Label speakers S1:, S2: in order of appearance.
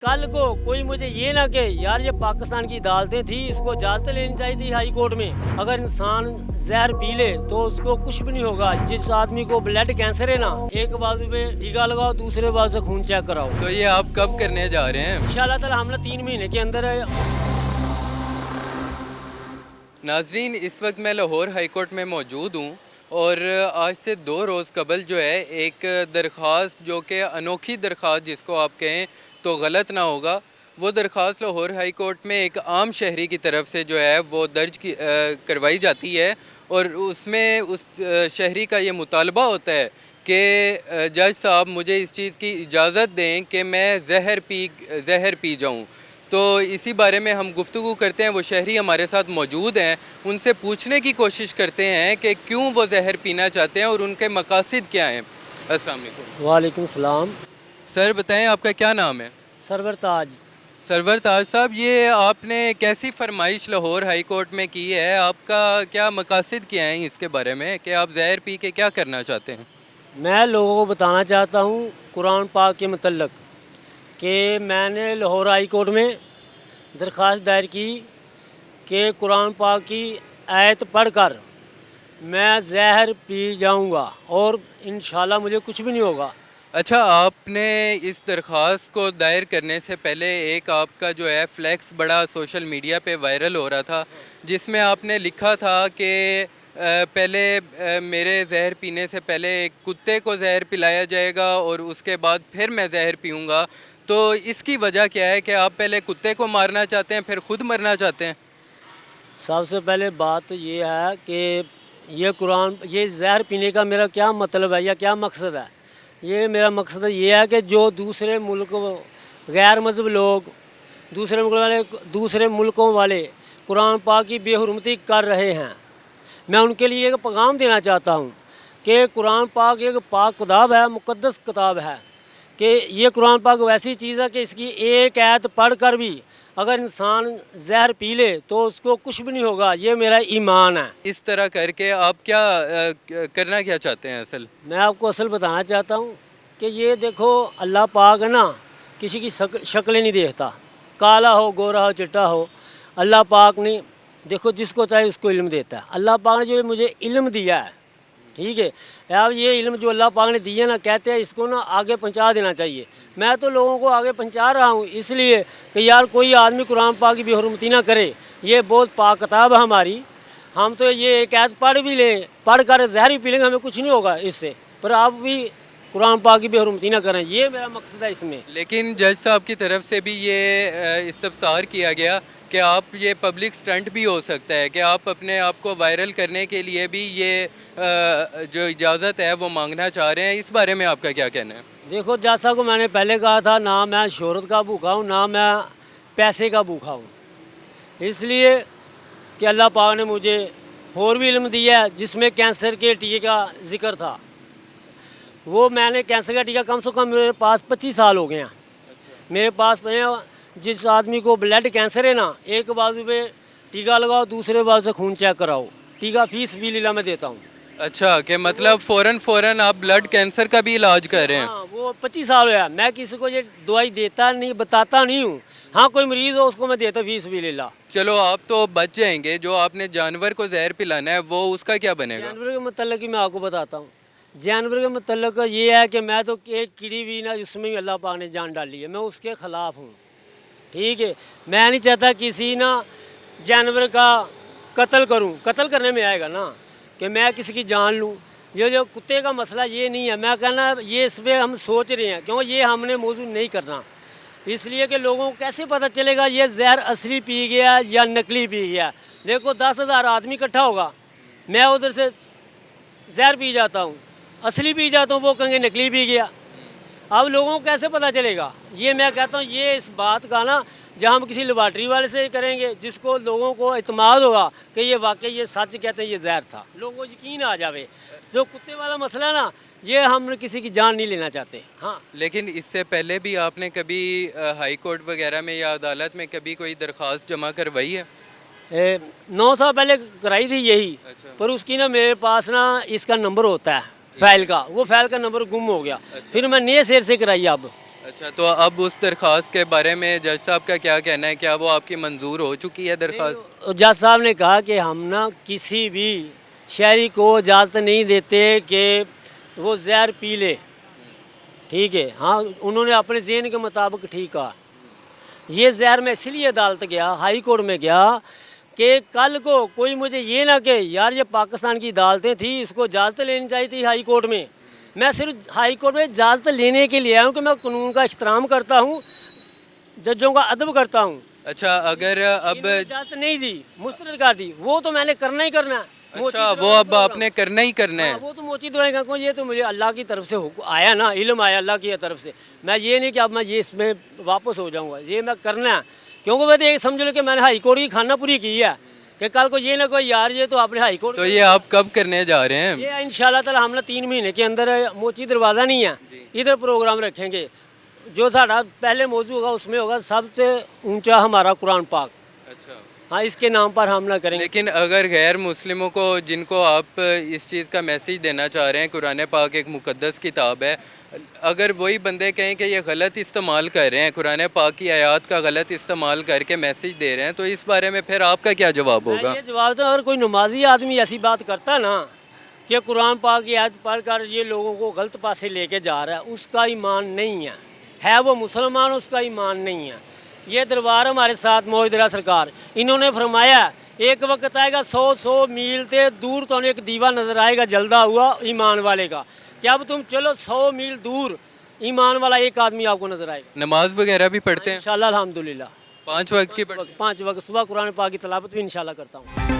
S1: कल को कोई मुझे ये ना कहे यार ये पाकिस्तान की अदालतें थी, इसको इजाज़त लेनी चाहिए थी हाई कोर्ट में। अगर इंसान जहर पी ले तो उसको कुछ भी नहीं होगा। जिस आदमी को ब्लड कैंसर है ना, एक बाजू पे टीका लगाओ, दूसरे बाजू से खून चेक कराओ।
S2: तो ये आप कब करने जा रहे हैं?
S1: इंशाल्लाह ताला हमने 3 महीने के अंदर है।
S2: नाजरीन, इस वक्त मैं लाहौर हाई कोर्ट में मौजूद हूँ और आज से 2 रोज़ कबल जो है एक दरख्वास्त, जो कि अनोखी दरख्वास्त जिसको आप कहें तो गलत ना होगा, वो दरख्वास्त लाहौर हाई कोर्ट में एक आम शहरी की तरफ से जो है वो दर्ज करवाई जाती है और उसमें उस शहरी का ये मुतालबा होता है कि जज साहब मुझे इस चीज़ की इजाज़त दें कि मैं ज़हर पी जाऊँ। तो इसी बारे में हम गुफ्तगू करते हैं। वो शहरी हमारे साथ मौजूद हैं, उनसे पूछने की कोशिश करते हैं कि क्यों वो जहर पीना चाहते हैं और उनके मकासद क्या हैं। अस्सलाम वालेकुम।
S1: वालेकुम सलाम।
S2: सर बताएं, आपका क्या नाम है?
S1: सरवर ताज।
S2: सरवर ताज साहब, ये आपने कैसी फरमाइश लाहौर हाई कोर्ट में की है? आपका क्या मकासद क्या हैं इसके बारे में कि आप जहर पी के क्या करना चाहते हैं?
S1: मैं लोगों को बताना चाहता हूँ कुरान पाक के मतलब कि मैंने लाहौर हाई कोर्ट में दरख्वास्त दायर की कि कुरान पाक की आयत पढ़कर मैं जहर पी जाऊंगा और इंशाल्लाह मुझे कुछ भी नहीं होगा।
S2: अच्छा, आपने इस दरख्वास्त को दायर करने से पहले एक आपका जो है फ्लैक्स बड़ा सोशल मीडिया पे वायरल हो रहा था, जिसमें आपने लिखा था कि पहले मेरे जहर पीने से पहले एक कुत्ते को जहर पिलाया जाएगा और उसके बाद फिर मैं जहर पीऊँगा। तो इसकी वजह क्या है कि आप पहले कुत्ते को मारना चाहते हैं फिर ख़ुद मरना चाहते हैं?
S1: सबसे पहले बात तो ये है कि ये जहर पीने का मेरा क्या मतलब है या क्या मकसद है। ये मेरा मकसद ये है कि जो दूसरे मुल्क गैर मज़हब लोग दूसरे मुल्कों वाले कुरान पाक की बेहुरमती कर रहे हैं, मैं उनके लिए एक पैगाम देना चाहता हूँ कि कुरान पाक एक पाक किताब है, मुक़द्दस किताब है, कि ये कुरान पाक वैसी चीज़ है कि इसकी एक आयत पढ़ कर भी अगर इंसान जहर पी ले तो उसको कुछ भी नहीं होगा। ये मेरा ईमान है।
S2: इस तरह करके आप क्या करना क्या चाहते हैं असल?
S1: मैं आपको असल बताना चाहता हूँ कि ये देखो, अल्लाह पाक है ना, किसी की शक्लें नहीं देखता, काला हो गोरा हो चिट्टा हो, अल्लाह पाक ने देखो जिसको चाहे उसको इल्म देता है। अल्लाह पाक ने जो मुझे इल्म दिया है, ठीक है, अब ये इल्म जो अल्लाह पाक ने दिया ना, कहते हैं इसको ना आगे पहुंचा देना चाहिए। मैं तो लोगों को आगे पहुंचा रहा हूँ इसलिए कि यार कोई आदमी कुरान पाक की बेहुरमती ना करे। ये बहुत पाक किताब है हमारी, हम तो ये एक आयत पढ़ भी लें, पढ़ कर जहर भी पी लेंगे, हमें कुछ नहीं होगा इससे, पर आप भी कुरान पाक की बेहुरमती ना करें। ये मेरा मकसद है इसमें।
S2: लेकिन जज साहब की तरफ से भी ये इस्तफसार किया गया कि आप ये पब्लिक स्टंट भी हो सकता है कि आप अपने आप को वायरल करने के लिए भी ये जो इजाज़त है वो मांगना चाह रहे हैं। इस बारे में आपका क्या कहना है?
S1: देखो, जैसा को मैंने पहले कहा था, ना मैं शोहरत का भूखा हूँ ना मैं पैसे का भूखा हूँ, इसलिए कि अल्लाह पाक ने मुझे और भी इल्म दिया है जिसमें कैंसर के टीके का जिक्र था। वो मैंने कैंसर का टीका कम से कम मेरे पास 25 साल हो गए हैं। मेरे पास जिस आदमी को ब्लड कैंसर है ना, एक बाजू पे टीका लगाओ, दूसरे बाजू से खून चेक कराओ। टीका फीस भी लीला में देता हूँ।
S2: अच्छा, कि मतलब फ़ौरन आप ब्लड कैंसर का भी इलाज कर रहे हैं?
S1: हाँ, वो 25 साल हो गया। मैं किसी को ये दवाई देता नहीं, बताता नहीं हूँ। हाँ, कोई मरीज़ हो उसको मैं देता फीस भी लीला।
S2: चलो, आप तो बच जाएंगे। जो आपने जानवर को जहर पिलाना है वो उसका क्या बनेगा?
S1: जानवर के मतलब मैं आपको बताता हूँ। जानवर के मतलब ये है कि मैं तो एक कीड़ी भी ना, इसमें भी अल्लाह पाक ने जान डाली है, मैं उसके ख़िलाफ़ हूँ, ठीक है। मैं नहीं चाहता किसी ना जानवर का कत्ल करूं। कत्ल करने में आएगा ना कि मैं किसी की जान लूं। ये जो कुत्ते का मसला ये नहीं है, मैं कहना ये इस पर हम सोच रहे हैं, क्यों ये हमने मौजूद नहीं करना, इसलिए कि लोगों को कैसे पता चलेगा ये जहर असली पी गया या नकली पी गया। देखो 10,000 आदमी इकट्ठा होगा, मैं उधर से जहर पी जाता हूँ, असली पी जाता हूँ, वो कहेंगे नकली पी गया। अब लोगों को कैसे पता चलेगा? ये मैं कहता हूँ ये इस बात का ना, जहाँ हम किसी लेबॉर्ट्री वाले से करेंगे जिसको लोगों को इत्मीनान होगा कि ये वाकई ये सच कहते हैं, ये जहर था, लोगों को यकीन आ जावे। जो कुत्ते वाला मसला ना, ये हम किसी की जान नहीं लेना चाहते। हाँ,
S2: लेकिन इससे पहले भी आपने कभी हाई कोर्ट वगैरह में या अदालत में कभी कोई दरख्वास्त जमा करवाई है?
S1: 9 साल पहले कराई थी यही।
S2: अच्छा।
S1: पर उसकी ना मेरे पास ना इसका नंबर होता है फाइल का, वो फाइल का नंबर गुम हो गया। फिर मैं नए सिर से कराई अब।
S2: اچھا تو اب اس درخواست کے بارے میں جج صاحب کا کیا کہنا ہے؟ کیا وہ آپ کی منظور ہو چکی ہے درخواست؟
S1: جج صاحب نے کہا کہ ہم نا کسی بھی شہری کو اجازت نہیں دیتے کہ وہ زہر پی لے، ٹھیک ہے، ہاں انہوں نے اپنے ذہن کے مطابق ٹھیک کہا۔ یہ زہر میں اس لیے عدالت گیا، ہائی کورٹ میں گیا کہ کل کو کوئی مجھے یہ نہ کہ یار یہ پاکستان کی عدالتیں تھیں، اس کو اجازت لینی چاہیے تھی ہائی کورٹ میں۔ میں صرف ہائی کورٹ میں اجازت لینے کے لیے آیا ہوں کہ میں قانون کا احترام کرتا ہوں، ججوں کا ادب کرتا ہوں۔
S2: اچھا اگر اب
S1: انہوں نے اجازت نہیں دی، مسترد کر دی، وہ تو میں نے کرنا ہی کرنا ہے۔
S2: اچھا وہ اب آپ نے کرنا ہی کرنا ہے؟
S1: ہاں، وہ تو موچی دعائیں کا یہ تو مجھے اللہ کی طرف سے آیا نا، علم آیا اللہ کی طرف سے۔ میں یہ نہیں کہ اب میں یہ اس میں واپس ہو جاؤں گا، یہ میں کرنا ہے، کیونکہ میں تو یہ سمجھ لوں کہ میں نے ہائی کورٹ کی کھانا پوری کی ہے کہ کل کو یہ نہ کوئی یار یہ تو آپ نے ہائی کورٹ۔
S2: تو یہ آپ کب کرنے جا رہے ہیں؟
S1: یہ انشاءاللہ تعالی ہم نے 3 مہینے کے اندر موچی دروازہ نہیں ہے، ادھر پروگرام رکھیں گے۔ جو ساڑھا پہلے موضوع ہوگا اس میں ہوگا سب سے اونچا ہمارا قرآن پاک،
S2: اچھا
S1: ہاں اس کے نام پر ہم نہ کریں گے۔
S2: لیکن اگر غیر مسلموں کو جن کو آپ اس چیز کا میسیج دینا چاہ رہے ہیں، قرآن پاک ایک مقدس کتاب ہے، اگر وہی بندے کہیں کہ یہ غلط استعمال کر رہے ہیں، قرآن پاک کی آیات کا غلط استعمال کر کے میسیج دے رہے ہیں، تو اس بارے میں پھر آپ کا کیا جواب ہوگا؟
S1: یہ جواب تو اگر کوئی نمازی آدمی ایسی بات کرتا نا کہ قرآن پاک کی آیت پڑھ کر یہ لوگوں کو غلط پاسے لے کے جا رہا ہے، اس کا ایمان نہیں ہے وہ مسلمان، اس کا ایمان نہیں ہے۔ یہ دربار ہمارے ساتھ موجودہ سرکار انہوں نے فرمایا ایک وقت آئے گا 100 میل تے دور تو ایک دیوا نظر آئے گا جلدا ہوا ایمان والے کا، کہ اب تم چلو 100 میل دور ایمان والا ایک آدمی آپ کو نظر آئے گا۔
S2: نماز وغیرہ بھی پڑھتے ہیں؟
S1: انشاءاللہ الحمدللہ
S2: 5 وقت کی پڑھتے ہیں؟
S1: 5 وقت صبح قرآن پاک کی تلاوت بھی انشاءاللہ کرتا ہوں۔